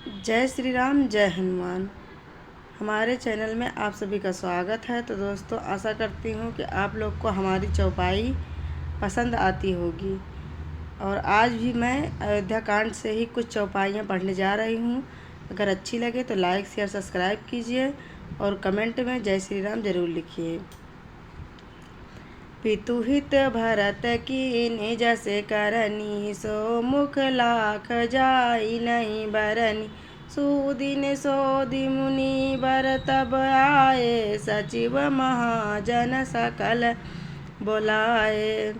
जय श्री राम, जय हनुमान। हमारे चैनल में आप सभी का स्वागत है। तो दोस्तों, आशा करती हूँ कि आप लोग को हमारी चौपाई पसंद आती होगी। और आज भी मैं अयोध्या कांड से ही कुछ चौपाइयाँ पढ़ने जा रही हूँ। अगर अच्छी लगे तो लाइक, शेयर, सब्सक्राइब कीजिए और कमेंट में जय श्री राम ज़रूर लिखिए। पितुहित भरत कीन्हि जसि करनी, सो मुख लाख जाई नहीं बरनी। सुदिन सोधि मुनि बर तब आए, सचिव महाजन सकल बुलाए।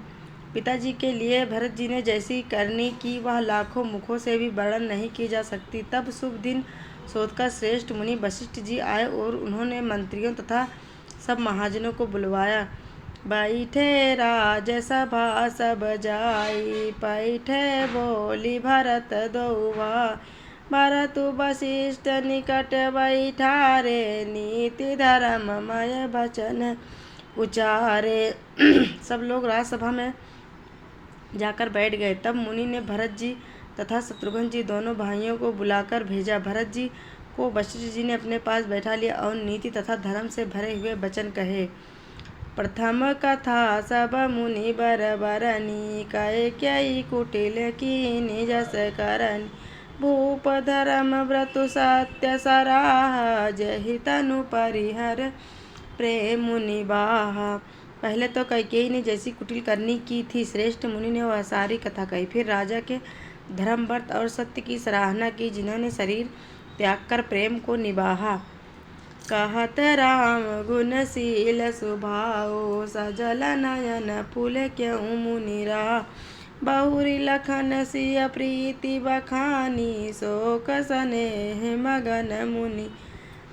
पिताजी के लिए भरत जी ने जैसी करनी की वह लाखों मुखों से भी वर्णन नहीं की जा सकती। तब शुभ दिन सोचकर श्रेष्ठ मुनि वशिष्ठ जी आए और उन्होंने मंत्रियों तथा सब महाजनों को बुलवाया। बैठे राज सभा सब जाई, पैठे बोली भरत दोवा। भरत वशिष्ठ निकट बैठारे, नीति धर्ममय वचन उचारे। सब लोग राजसभा में जाकर बैठ गए। तब मुनि ने भरत जी तथा शत्रुघ्न जी दोनों भाइयों को बुलाकर भेजा। भरत जी को वशिष्ठ जी ने अपने पास बैठा लिया और नीति तथा धर्म से भरे हुए वचन कहे। प्रथम कथा सब मुनि बर बरनी, कहे क्यई कुटिल कीन्हि जस करनी। भूप धर्म व्रत सत्य सराहा, जहि तनु परिहर प्रेम निबाहा। पहले तो कैकेयी ने जैसी कुटिल करनी की थी, श्रेष्ठ मुनि ने वह सारी कथा कही। फिर राजा के धर्म, व्रत और सत्य की सराहना की, जिन्होंने शरीर त्याग कर प्रेम को निभाहा। कहत राम गुणशील स्वभाव, सजल नयन फूल क्यों मुनिरा। बहुरी लखन सिय प्रीति बखानी, शोक स्नेह मगन मुनि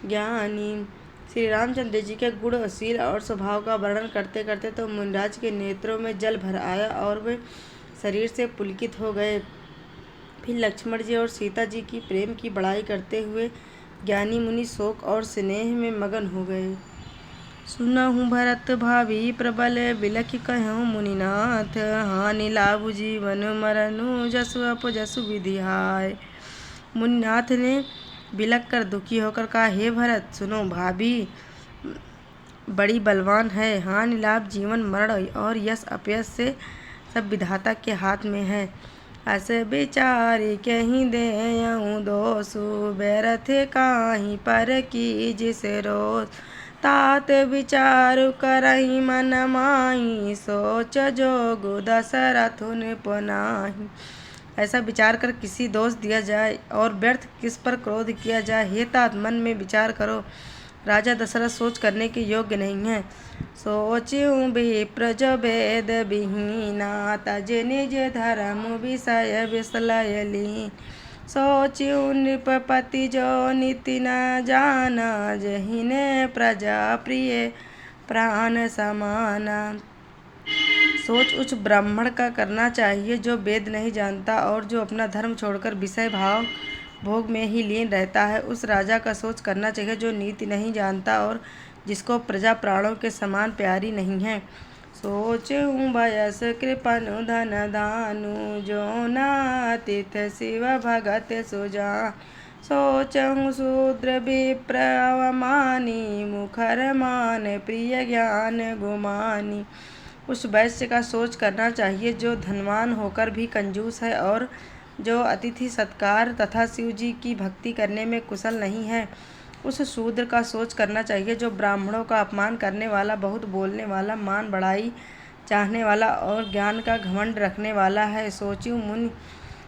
ज्ञानी। श्री रामचंद्र जी के गुणशील और स्वभाव का वर्णन करते करते तो मुनिराज के नेत्रों में जल भर आया और वे शरीर से पुलकित हो गए। फिर लक्ष्मण जी और सीता जी की प्रेम की बड़ाई करते हुए ज्ञानी मुनि शोक और स्नेह में मगन हो गए। सुनहु भरत भावी प्रबल, बिलखि कहूँ मुनिनाथ। हानि लाभु जीवन मरनु, जसु अपजसु विधि हाय। मुनिनाथ ने बिलख कर दुखी होकर कहा, हे भरत, सुनो, भाभी बड़ी बलवान है। हानि लाभ, जीवन मरण और यश अपयश से सब विधाता के हाथ में है। अस विचारी कहीं देऊँ दोषु, व्यर्थ काहीं पर की जिस रोष। तात विचारु करहि मन माही, सोच जोगु दशरथु निपुनाहि। ऐसा विचार कर किसी दोष दिया जाए और व्यर्थ किस पर क्रोध किया जाए। हे तात, मन में विचार करो, राजा दशरथ सोच करने के योग्य नहीं है। सोचूं विप्र जो वेद विहीना, तज निज धर्म विषय विसलय लीन। सोचूं नृपपति जो नीति न जाना, जहिने प्रजा प्रिय प्राण समाना। सोच उच्च ब्राह्मण का करना चाहिए जो वेद नहीं जानता और जो अपना धर्म छोड़कर विषय भाव भोग में ही लीन रहता है। उस राजा का सोच करना चाहिए जो नीति नहीं जानता और जिसको प्रजा प्राणों के समान प्यारी नहीं है। सोचूं वयस कृपनु धन दानु, जो नातिथ शिव भगत सुजान। सोचूं शूद्र विप्र अवमानी, मुखर मान प्रिय ज्ञान गुमानी। उस वैश्य का सोच करना चाहिए जो धनवान होकर भी कंजूस है और जो अतिथि सत्कार तथा शिव जी की भक्ति करने में कुशल नहीं है। उस शूद्र का सोच करना चाहिए जो ब्राह्मणों का अपमान करने वाला, बहुत बोलने वाला, मान बढ़ाई चाहने वाला और ज्ञान का घमंड रखने वाला है।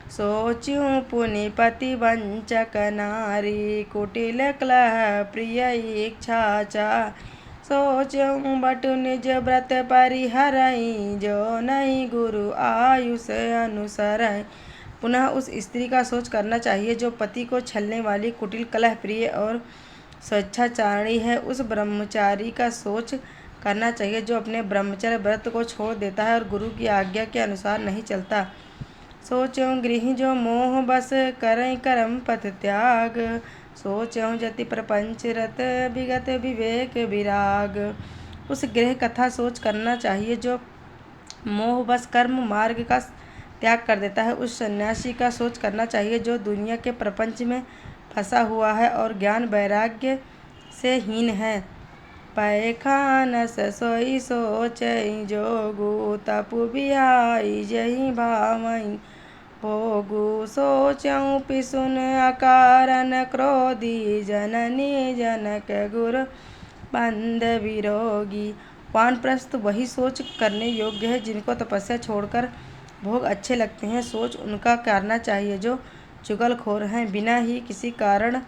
सोच्यूं पुनिपति वंचक नारी, कुटिल कलह प्रिय इच्छा चा। सोचूं बटु निज व्रत परिहरई, जो नहीं गुरु आयुष अनुसरई। पुनः उस स्त्री का सोच करना चाहिए जो पति को छलने वाली, कुटिल, कलह प्रिय और स्वेच्छाचारिणी है। उस ब्रह्मचारी का सोच करना चाहिए जो अपने ब्रह्मचर्य व्रत को छोड़ देता है और गुरु की आज्ञा के अनुसार नहीं चलता। सोचूं गृही जो मोह बस करें कर्म पथ त्याग, सोचूं जति प्रपंच रत विगत विवेक विराग। उस गृह कथा सोच करना चाहिए जो मोह बस कर्म मार्ग का त्याग कर देता है, उस सन्यासी का सोच करना चाहिए जो दुनिया के प्रपंच में फंसा हुआ है और ज्ञान वैराग्य से हीन है। पैखानस सोई सोचई जोगु तपु बिहाई जही भावई भोगु सोचऊँ पिसुन अकारण क्रोधी जननी जनक गुरु बंद विरोगी। वानप्रस्थ वही सोच करने योग्य है जिनको तपस्या छोड़कर भोग अच्छे लगते हैं। सोच उनका करना चाहिए जो चुगलखोर हैं, बिना ही किसी कारण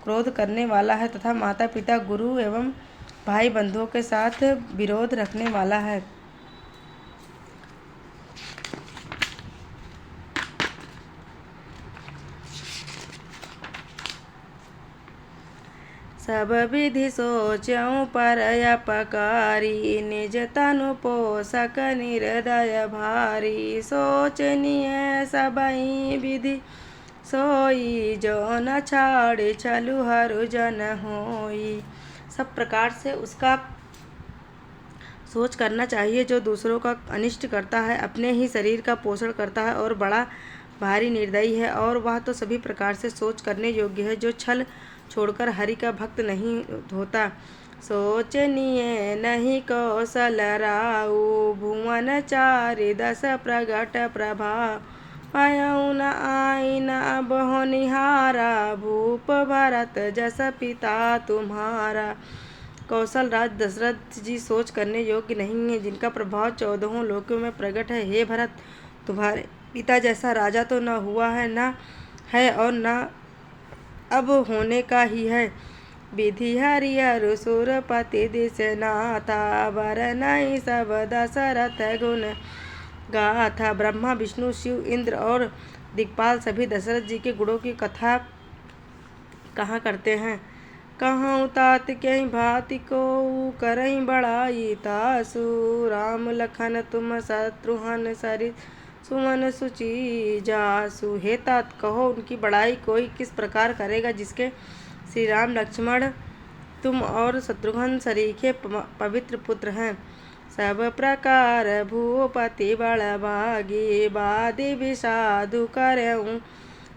क्रोध करने वाला है तथा माता पिता गुरु एवं भाई बंधुओं के साथ विरोध रखने वाला है। सब विधि सोचऊँ पर अपकारी निज तनु पोषक निर्दय भारी सोचनीय सबई विधि सोई जो न छाड़े छलु हरु जन होई। सब प्रकार से उसका सोच करना चाहिए जो दूसरों का अनिष्ट करता है, अपने ही शरीर का पोषण करता है और बड़ा भारी निर्दयी है। और वह तो सभी प्रकार से सोच करने योग्य है जो छल छोड़कर हरि का भक्त नहीं होता। सोचनीय नहीं कौशल राउ भुवन चारि दस प्रगट प्रभाव पायऊ न आई न अब होनिहारा भूप भरत जस पिता तुम्हारा। कौशल राज दशरथ जी सोच करने योग्य नहीं है जिनका प्रभाव 14 लोकों में प्रकट है। हे भरत, तुम्हारे पिता जैसा राजा तो न हुआ है, न है और न अब होने का ही है। विधि हरिहर सुरपति दिश नाथा बरनई सब दशरथ गुण गाथा। ब्रह्मा विष्णु शिव इंद्र और दिक्पाल सभी दशरथ जी के गुणों की कथा कहा करते हैं। कहूँ तात कहीं भांति को करहीं बड़ाई तासु राम लखन तुम शत्रुघ्न सरित सुमन सुचि जासु। हे तात, कहो उनकी बड़ाई कोई किस प्रकार करेगा जिसके श्री राम लक्ष्मण तुम और शत्रुघ्न सरीखे पवित्र पुत्र हैं। सब प्रकार भूपति बड़भागी बादि विषादु करऊँ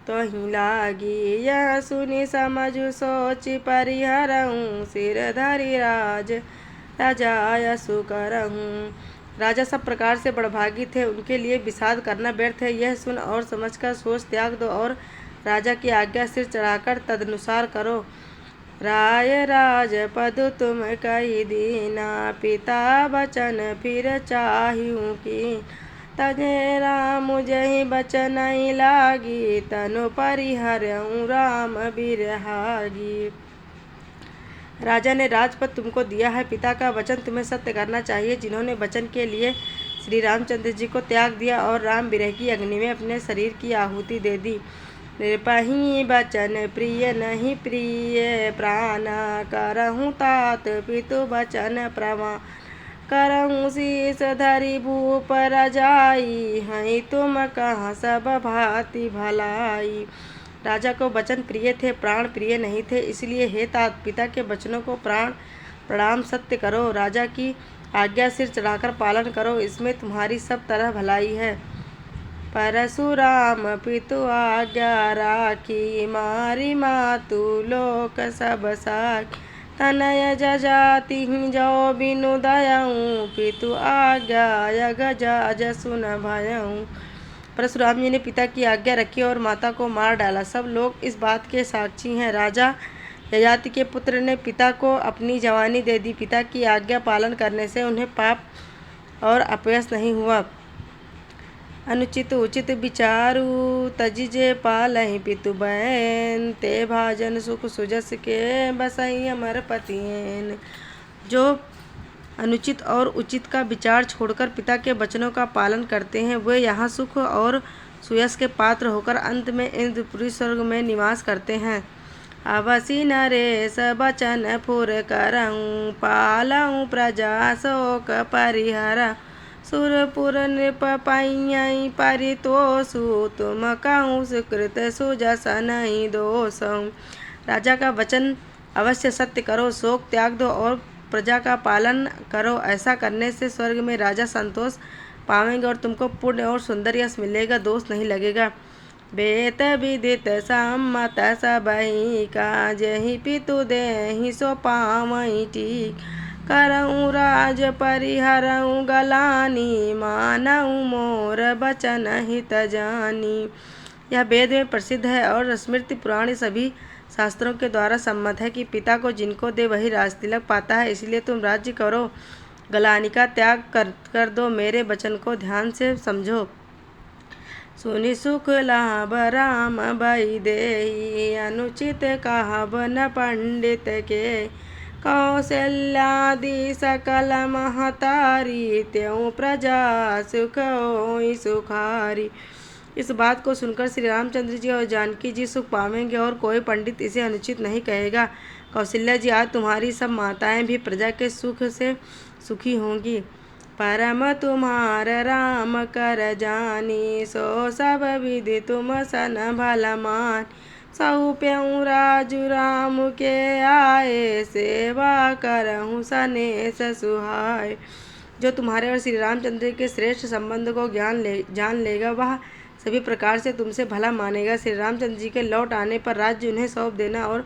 तो ही लागी। यह सुनि समझु सोच परिहरऊँ सिर धरि राज राजा यशु करऊँ। राजा सब प्रकार से बड़भागी थे, उनके लिए विषाद करना व्यर्थ है। यह सुन और समझकर सोच त्याग दो और राजा की आज्ञा सिर चढ़ाकर तदनुसार करो। राय राज पद तुम कही दीना पिता बचन फिर चाहियूँ की तजे राम जही बचन लागी तनु परिहरऊँ राम बिरहागी। राजा ने राजपद तुमको दिया है, पिता का वचन तुम्हें सत्य करना चाहिए। जिन्होंने वचन के लिए श्री रामचंद्र जी को त्याग दिया और राम विरह की अग्नि में अपने शरीर की आहुति दे दी। निर्पही बचन प्रिय नहीं प्रिय प्राण करहूँ तात पितु बचन प्रमाण करहूँ शीस धरि भूप रजाई हई तुम कहाँ सब भांति भलाई। राजा को वचन प्रिय थे, प्राण प्रिय नहीं थे, इसलिए हे तात, पिता के वचनों को प्राण प्रणाम सत्य करो। राजा की आज्ञा सिर चढ़ाकर पालन करो, इसमें तुम्हारी सब तरह भलाई है। परशुराम पितु आज्ञा राखी मारी मातु लोक सब साखी तनय जजाति जो बिनु दयाऊँ पितु आज्ञा यग जसु न भयऊँ। परशुराम जी ने पिता की आज्ञा रखी और माता को मार डाला। सब लोग इस बात के साक्षी हैं। राजा यजाति के पुत्र ने पिता को अपनी जवानी दे दी। पिता की आज्ञा पालन करने से उन्हें पाप और अपयश नहीं हुआ। अनुचित उचित विचारु तजिजे पालहि पितु बैन ते भाजन सुख सुजस के बसई अमर पतियन। जो अनुचित और उचित का विचार छोड़कर पिता के वचनों का पालन करते हैं वे यहाँ सुख और सुयश के पात्र होकर अंत में इंद्रपुरी स्वर्ग में निवास करते हैं। अवसी नरेश बचन फुर करऊँ पालऊँ प्रजा शोक परिहर सुरपुर नृप पाई परितोषु तुम कहूँ सुकृत सुजस नहीं दोषऊँ। राजा का वचन अवश्य सत्य करो, शोक त्याग दो और प्रजा का पालन करो। ऐसा करने से स्वर्ग में राजा संतोष पावेंगे और तुमको पुण्य और सुंदर यश मिलेगा, दोष नहीं लगेगा। वेद विदित सम्मत सबहि काजहि पितु देहि सो पावई ठीक। करऊँ राज परिहरऊँ गलानी मानऊँ मोर बचन हित जानी। यह वेद में प्रसिद्ध है और स्मृति पुराण सभी शास्त्रों के द्वारा सम्मत है कि पिता को जिनको दे वही राज तिलक पाता है। इसलिए तुम राज्य करो, गलानी का त्याग कर दो, मेरे वचन को ध्यान से समझो। सुनि सुख लाभ राम बई देहि अनुचित कहब न पंडित के। कौशल्यादि सकल महतारी त्यों प्रजा सुख होई सुखारी। इस बात को सुनकर श्री रामचंद्र जी और जानकी जी सुख पावेंगे और कोई पंडित इसे अनुचित नहीं कहेगा। कौशल्या जी, आज तुम्हारी सब माताएं भी प्रजा के सुख से सुखी होंगी। परम तुम्हार राम कर जानी सो सब विधि तुम सन भल मान। सौंप्यऊँ राजु राम के आए सेवा करहूँ सनेस सुहाय। जो तुम्हारे और श्री रामचंद्र के श्रेष्ठ संबंध को जान लेगा वह सभी प्रकार से तुमसे भला मानेगा। श्री रामचंद्र जी के लौट आने पर राज्य उन्हें सौंप देना और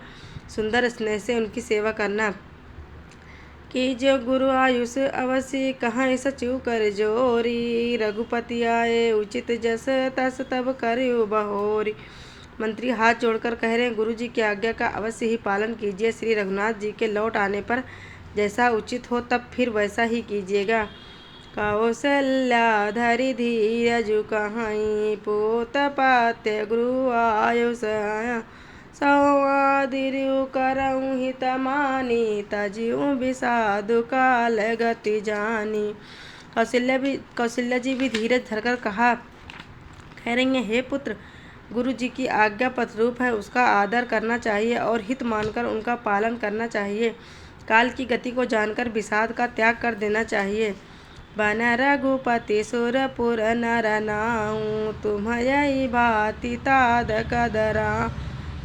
सुंदर स्नेह से उनकी सेवा करना। कि जो गुरु आयुष अवश्य कहाँ सचिव कर जोरी। रघुपति आए उचित जस तस तब करयो बहोरी। मंत्री हाथ जोड़कर कह रहे हैं, गुरु जी की आज्ञा का अवश्य ही पालन कीजिए। श्री रघुनाथ जी के लौट आने पर जैसा उचित हो तब फिर वैसा ही कीजिएगा। कौशल्या धरि धीरजु कहाई पोत पात्य गुरु आयुष संवादिरु करऊँ हित मानी तजिऊँ विषादु काल गति जानी। कौशल्या जी भी धीरज धरकर कह रही हैं, हे पुत्र, गुरु जी की आज्ञा पथरूप है, उसका आदर करना चाहिए और हित मानकर उनका पालन करना चाहिए। काल की गति को जानकर विषाद का त्याग कर देना चाहिए। बन रघुपति सुरपुर नर नाऊँ तुम यही भांति ताद कदरा।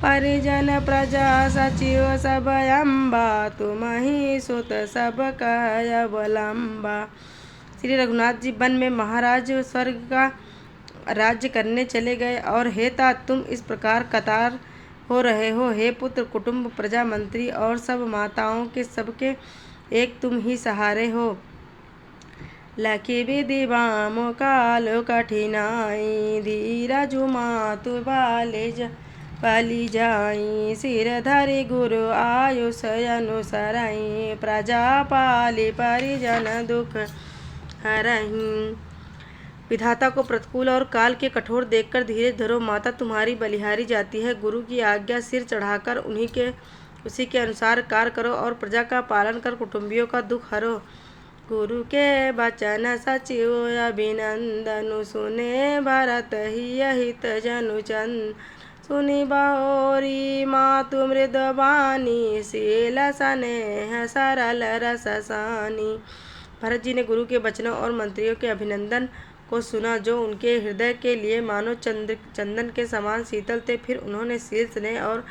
परिजन प्रजा सचिव सब अम्बा तुम ही सुत सब कह अवलंबा। श्री रघुनाथ जी वन में महाराज स्वर्ग का राज्य करने चले गए और हे तात, तुम इस प्रकार कतार हो रहे हो। हे पुत्र, कुटुंब प्रजा मंत्री और सब माताओं के सबके एक तुम ही सहारे हो। लखी विधि बामो कालो कठिनाई धीरजु मातु बाली जाई। सिर धरि गुरु आयुष अनुसरई प्रजा पाली परिजन दुख हरहीं। विधाता को प्रतिकूल और काल के कठोर देखकर धीरज धरो। माता तुम्हारी बलिहारी जाती है। गुरु की आज्ञा सिर चढ़ाकर उसी के अनुसार कार्य करो और प्रजा का पालन कर कुटुंबियों का दुख हरो। गुरु के बचन सचिव अभिनंदनु सुने भरत ही हित जनु चंद। सुनि बहोरी मातु मृदवानी शील स्नेह सरल रस सानी। भरत जी ने गुरु के वचनों और मंत्रियों के अभिनंदन को सुना जो उनके हृदय के लिए मानो चंदन के समान शीतल थे। फिर उन्होंने शील स्नेह और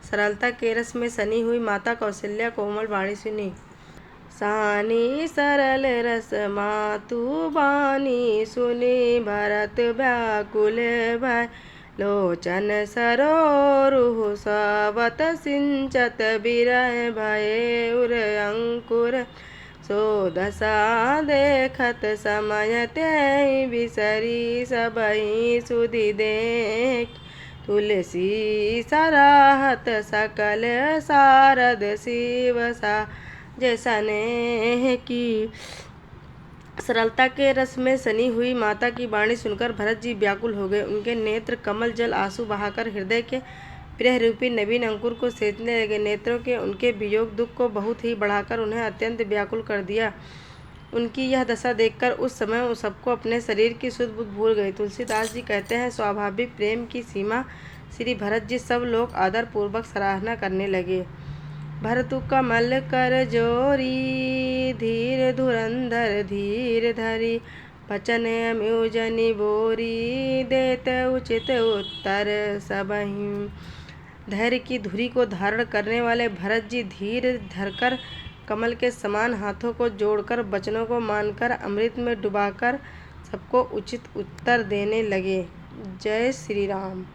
सरलता के रस में सनी हुई माता कौशल्या कोमल वाणी सुनी। सानी सरल रस मातु बानी सुनी भरत व्याकुल भय। लोचन सरोरुह सावत सिंचत बिरह भये उर अंकुर। सो दशा देखत समय त्यहि बिसरी सबहि सुधि देख। तुलसी सराहत सकल सारद शिव सा जैसने की। सरलता के रस में सनी हुई माता की वाणी सुनकर भरत जी व्याकुल हो गए। उनके नेत्र कमल जल आंसू बहाकर हृदय के प्रेह रूपी नवीन अंकुर को सेचने लगे। नेत्रों के उनके वियोग दुख को बहुत ही बढ़ाकर उन्हें अत्यंत व्याकुल कर दिया। उनकी यह दशा देखकर उस समय उन सबको अपने शरीर की सुध बुध भूल गई। तुलसीदास जी कहते हैं, स्वाभाविक प्रेम की सीमा श्री भरत जी सब लोग आदर पूर्वक सराहना करने लगे। भरतु कमल कर जोरी धीर धुरंधर धीर धरी। बचन अम्युजनि बोरी देत उचित उत्तर सबहि। धैर्य की धुरी को धारण करने वाले भरत जी धीर धरकर कमल के समान हाथों को जोड़कर वचनों को मानकर अमृत में डुबाकर सबको उचित उत्तर देने लगे। जय श्री राम।